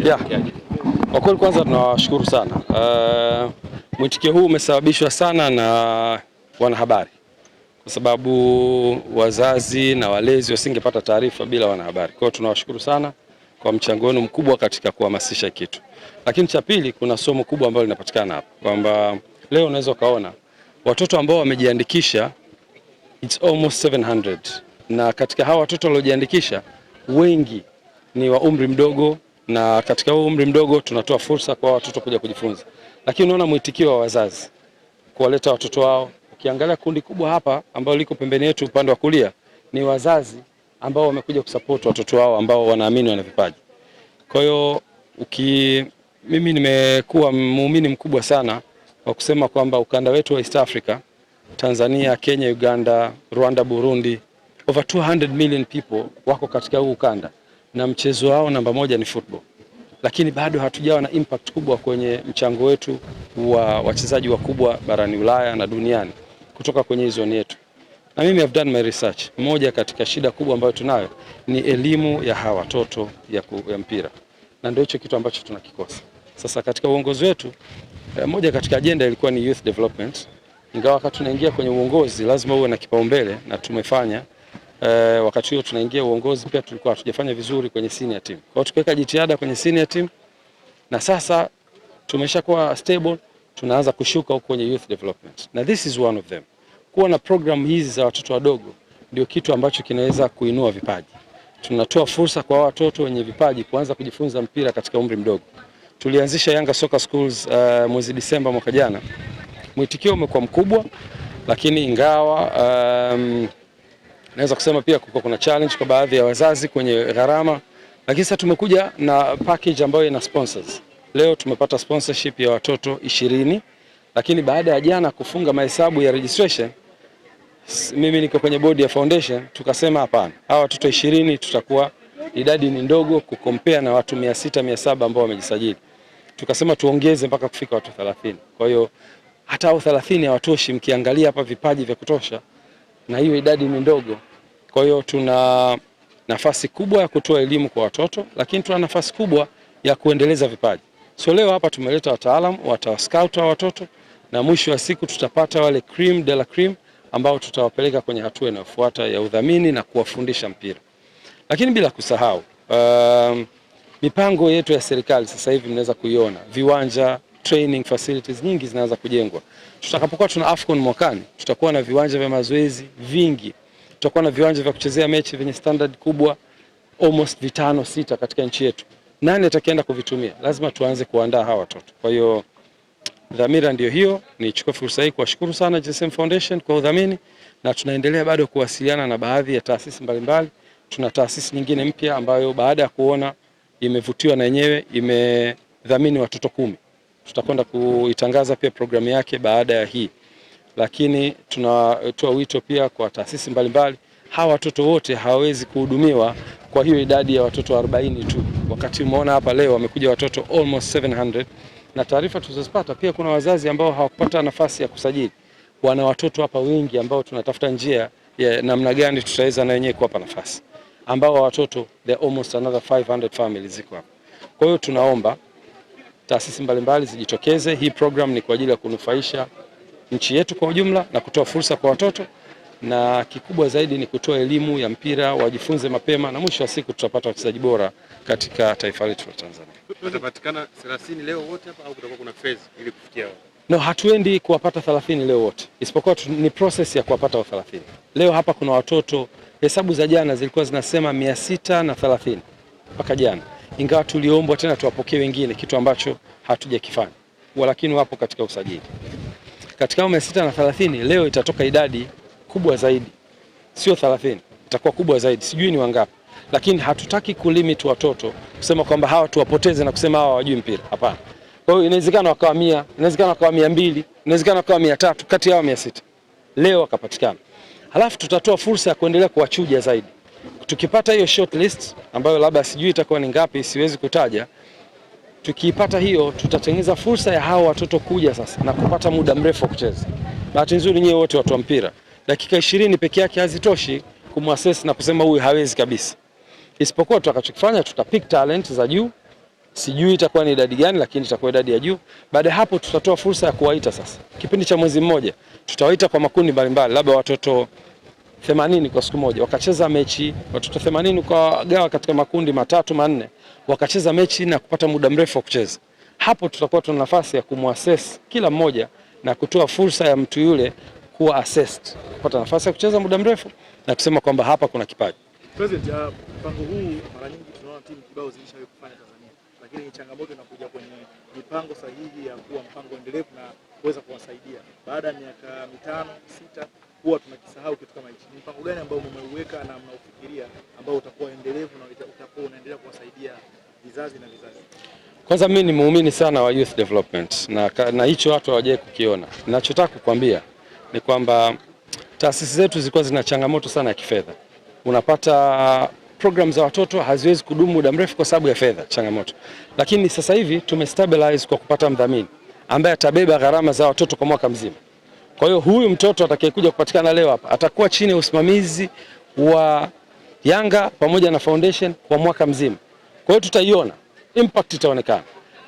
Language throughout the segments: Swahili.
Yeah. Kwa kweli kwanza tunawashukuru sana. Mwitikio huu umesababishwa sana na wanahabari, kwa sababu wazazi na walezi wasingepata taarifa bila wanahabari. Kwa hiyo tunawashukuru sana kwa mchango wenu mkubwa katika kuhamasisha kitu. Lakini cha pili, kuna somo kubwa ambalo linapatikana hapa, kwamba leo unaweza ukaona watoto ambao wamejiandikisha it's almost 700, na katika hawa watoto waliojiandikisha wengi ni wa umri mdogo, na katika huo umri mdogo tunatoa fursa kwa watoto kuja kujifunza. Lakini unaona mwitikio wa wazazi kuwaleta watoto wao. Ukiangalia kundi kubwa hapa ambao liko pembeni yetu upande wa kulia ni wazazi ambao wamekuja kusupport watoto wao ambao wanaamini wana vipaji. Kwa hiyo mimi nimekuwa muumini mkubwa sana wa kusema kwamba ukanda wetu wa East Africa, Tanzania, Kenya, Uganda, Rwanda, Burundi, over 200 million people wako katika huu ukanda, na mchezo wao namba moja ni football. Lakini bado hatujawa na impact kubwa kwenye mchango wetu wa wachezaji wakubwa barani Ulaya na duniani kutoka kwenye zone yetu. Na mimi have done my research. Moja katika shida kubwa ambayo tunayo ni elimu ya hawa watoto ya mpira. Na ndio hicho kitu ambacho tunakikosa. Sasa katika uongozi wetu, moja katika agenda ilikuwa ni youth development. Ingawa wakati tunaingia kwenye uongozi lazima uwe na kipaumbele, na tumefanya. Wakati huo tunaingia uongozi pia tulikuwa hatujafanya vizuri kwenye senior team. Kwa hiyo tukaweka jitihada kwenye senior team, na sasa tumeshakuwa stable, tunaanza kushuka huko kwenye youth development. Na this is one of them. Kuwa na program hizi za watoto wadogo ndio kitu ambacho kinaweza kuinua vipaji. Tunatoa fursa kwa watoto wenye vipaji kuanza kujifunza mpira katika umri mdogo. Tulianzisha Yanga Soccer Schools mwezi Disemba mwaka jana. Mwitikio umekuwa mkubwa, lakini ingawa naweza kusema pia kuna challenge kwa baadhi ya wazazi kwenye gharama, lakini sasa tumekuja na package ambayo ina sponsors. Leo tumepata sponsorship ya watoto 20, lakini baada ya jana kufunga mahesabu ya registration, mimi niko kwenye board ya foundation, tukasema hapana, hawa watoto 20 tutakuwa idadi ni ndogo kukompea na watu 600 700 ambao wamejisajili. Tukasema tuongeze mpaka kufika watu 30. Kwa hiyo hata hao 30 hawatoshi mkiangalia hapa vipaji vya kutosha, na hiyo idadi ni ndogo. Kwa hiyo tuna nafasi kubwa ya kutoa elimu kwa watoto, lakini tuna nafasi kubwa ya kuendeleza vipaji. So leo hapa tumeleta wataalamu scout wa watoto, na mwisho wa siku tutapata wale cream de la cream ambao tutawapeleka kwenye hatua inayofuata ya udhamini na kuwafundisha mpira. Lakini bila kusahau mipango yetu ya serikali sasa hivi mnaweza kuiona, viwanja, training facilities nyingi zinaanza kujengwa. Tutakapokuwa tuna AFCON mwakani, tutakuwa na viwanja vya mazoezi vingi. Tutakuwa na viwanja vya kuchezea mechi vyenye standard kubwa almost 5-6 katika nchi yetu. Nani atakayeenda kuvitumia? Lazima tuanze kuandaa hawa watoto. Kwa hiyo dhamira ndio hiyo. Nichukue fursa hii kuwashukuru sana GSM Foundation kwa udhamini, na tunaendelea bado kuwasiliana na baadhi ya taasisi mbalimbali. Tuna taasisi nyingine mpya ambayo baada ya kuona imevutiwa na yenyewe imedhamini watoto 10. Tutakwenda kuitangaza pia programu yake baada ya hii. Lakini tunatoa wito pia kwa taasisi mbalimbali. Hawa watoto wote hawawezi kuhudumiwa kwa hiyo idadi ya watoto 40 tu. Wakati umeona hapa leo wamekuja watoto almost 700, na taarifa tulizozipata pia kuna wazazi ambao hawakupata nafasi ya kusajili. Wana watoto hapa wengi ambao tunatafuta njia ya namna gani tutaweza na wenyewe kuwapa nafasi. Ambao watoto there almost another 500 families ziko hapa. Kwa hiyo tunaomba taasisi mbalimbali zijitokeze. Hii program ni kwa ajili ya kunufaisha nchi yetu kwa ujumla na kutoa fursa kwa watoto, na kikubwa zaidi ni kutoa elimu ya mpira, wajifunze mapema, na mwisho wa siku tutapata wachezaji bora katika taifa letu la Tanzania. Tutapatikana 30 leo wote hapa au kutakuwa kuna phase ili kufikia wao? No, hatuendi kuwapata 30 leo wote. Isipokuwa ni process ya kuwapata 30. Leo hapa kuna watoto, hesabu za jana zilikuwa zinasema 630 mpaka jana. Ingawa tuliombwa tena tuwapokee wengine, kitu ambacho hatujakifanya. Lakini wapo katika usajili. Katika 630 leo itatoka idadi kubwa zaidi. Sio 30, itakuwa kubwa zaidi. Sijui ni wangapi. Lakini hatutaki kulimit watoto kusema kwamba hawa tuwapoteze na kusema hawa hawajui mpira. Hapana. Kwa hiyo inawezekana wakawa 100, inawezekana wakawa 200, inawezekana wakawa 300 kati yao 600. Leo wakapatikana. Halafu tutatoa fursa ya kuendelea kuwachuja zaidi. Tukipata hiyo short list ambayo labda sijui itakuwa ni ngapi, siwezi kutaja. Tukiipata hiyo tutatengeneza fursa ya hao watoto kuja sasa na kupata muda mrefu wa kucheza. Bahati nzuri nyewe wote watu wa mpira, dakika 20 peke yake hazitoshi kumuassess na kusema huyu hawezi kabisa. Isipokuwa tutakachokifanya tutapick talent za juu, Sijui itakuwa ni idadi gani, lakini itakuwa idadi ya juu. Baada ya hapo tutatoa fursa ya kuwaita sasa. Kipindi cha mwezi mmoja tutawaita kwa makundi mbalimbali, labda watoto 80 kwa siku moja wakacheza mechi, watoto 80 kwa gawa katika makundi matatu manne, wakacheza mechi na kupata muda mrefu wa kucheza. Hapo tutakuwa tuna nafasi ya kumuassess kila mmoja na kutoa fursa ya mtu yule kuwa assessed, kupata nafasi ya kucheza muda mrefu na kusema kwamba hapa kuna kipaji. President, mpango huu mara nyingi tunaona timu kibao zilishawahi kufanya Tanzania, lakini changamoto inakuja kwenye mipango sahihi ya kuwa mpango endelevu na kuweza kuwasaidia. Baada ya miaka 5-6 huwa tunakisahau kitu kama hichi. Ni mpango gani ambao mmeuweka na mnaufikiria ambao utakuwa endelevu na utakuwa unaendelea kuwasaidia vizazi na vizazi? Kwanza mimi ni muumini sana wa youth development na hicho watu hawajawahi kukiona. Ninachotaka kukwambia ni kwamba taasisi zetu zilikuwa zina changamoto sana ya kifedha. Unapata program za watoto haziwezi kudumu muda mrefu kwa sababu ya fedha, changamoto. Lakini sasa hivi tumestabilize kwa kupata mdhamini ambaye atabeba gharama za watoto kwa mwaka mzima. Kwa hiyo huyu mtoto atakayekuja kupatikana leo hapa atakuwa chini ya usimamizi wa Yanga pamoja na foundation kwa mwaka mzima. Kwa hiyo tutaiona impact, itaonekana.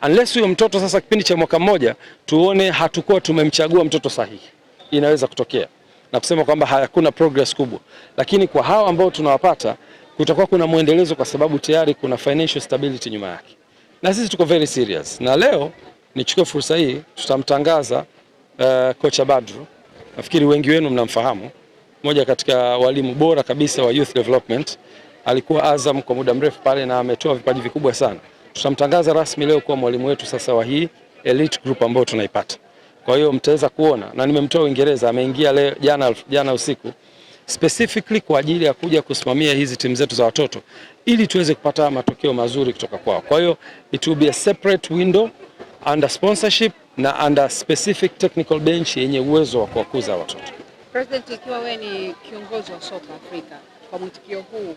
Unless huyo mtoto sasa kipindi cha mwaka mmoja tuone hatakuwa tumemchagua mtoto sahihi, inaweza kutokea na kusema kwamba hakuna progress kubwa, lakini kwa hawa ambao tunawapata kutakuwa kuna muendelezo kwa sababu tayari kuna financial stability nyuma yake, na sisi tuko very serious. Na leo nichukue fursa hii, tutamtangaza kocha Badru. Nafikiri wengi wenu mnamfahamu, mmoja katika walimu bora kabisa wa youth development, alikuwa Azam kwa muda mrefu pale na ametoa vipaji vikubwa sana. Tutamtangaza rasmi leo kuwa mwalimu wetu sasa wa hii elite group ambayo tunaipata. Kwa hiyo mtaweza kuona, na nimemtoa Uingereza, ameingia leo jana usiku specifically kwa ajili ya kuja kusimamia hizi timu zetu za watoto ili tuweze kupata matokeo mazuri kutoka kwao. Kwa hiyo it will be a separate window under sponsorship na under specific technical bench yenye uwezo wa kuwakuza watoto. President, ikiwa wewe ni kiongozi wa soka Afrika, kwa mwitikio huu